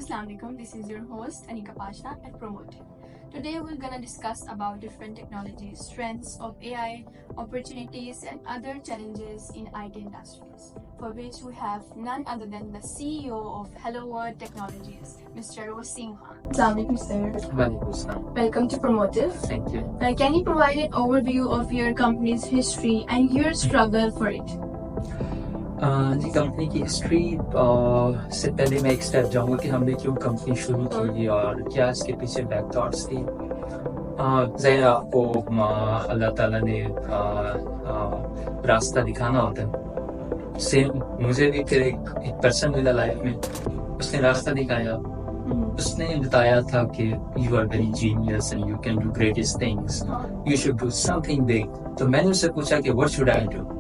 Assalamu alaikum. This is your host Anika Pasha at Promotive. Today we're gonna discuss about different technologies, strengths of AI, opportunities, and other challenges in IT industries. For which we have none other than the CEO of Hello World Technologies, Mr. Waseem Khan. Assalamu alaikum, sir. Welcome. Welcome to Promotive. Thank you. Can you provide an overview of your company's history and your struggle for it? जी company की history से पहले मैं एक step जाऊंगा कि हमने क्यों कंपनी शुरू की और क्या इसके पीछे बैक थॉट्स थी। ज़ाहिर आपको अल्लाह ताला ने रास्ता दिखाना होता है। सेम मुझे भी फिर एक पर्सन मिला लाइफ में, उसने रास्ता दिखाया। उसने बताया था कि you are very genius and you can do greatest things, you should do something big. तो मैंने उससे पूछा कि व्हाट शुड आई डू,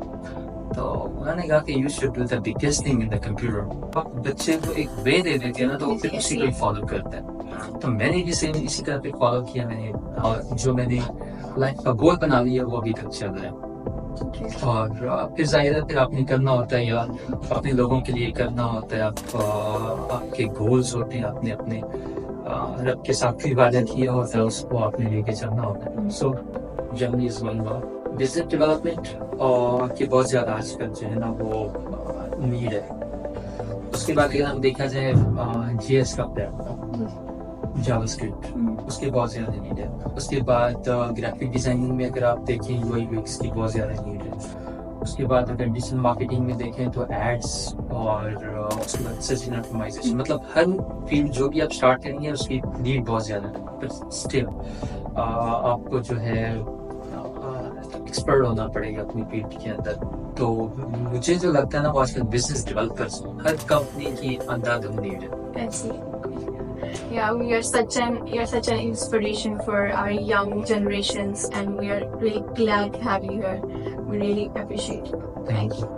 तो उन्होंने कहा कि you should do the biggest thing in the computer. आप बच्चे को एक वे दे देते हैं ना, तो वो फिर उसी को फॉलो करता है। तो मैंने भी सेम इसी तरह पे फॉलो किया मैंने, और जो मैंने लाइफ का गोल बना लिया वो अभी तक चल रहा है। और फिर जाहिर है फिर आपने करना होता है, या अपने लोगों के लिए करना होता है। आपके गोल्स होते हैं, आपने अपने रब के साथ भी वादा किया होता है, उसको आपने लेके चलना होता है। सो journey is one bar business development की बहुत ज़्यादा आजकल जो है ना वो नीड है। उसके बाद अगर हम देखा जाए जीएस का प्लेटफॉर्म, जावास्क्रिप्ट, उसकी बहुत ज़्यादा नीड है। उसके बाद ग्राफिक डिज़ाइनिंग में अगर आप देखें यूआई यूएक्स की बहुत ज़्यादा नीड है। उसके बाद अगर डिजिटल मार्केटिंग में देखें तो एड्स, और उसके बाद सर्च एंड ऑप्टिमाइजेशन, मतलब हर फील्ड जो भी आप स्टार्ट करेंगे उसकी नीड बहुत ज़्यादा है। पर स्टिल आपको जो है एक्सपर्ट होना पड़ेगा अपनी फील्ड के अंदर। तो मुझे जो लगता है ना, वो आजकल बिजनेस डेवलपर्स हर कंपनी की अंधाधुंध नीड है। I see. Yeah, you're such an inspiration for our young generations, and we are really glad to have you here. We really appreciate you. Thank you.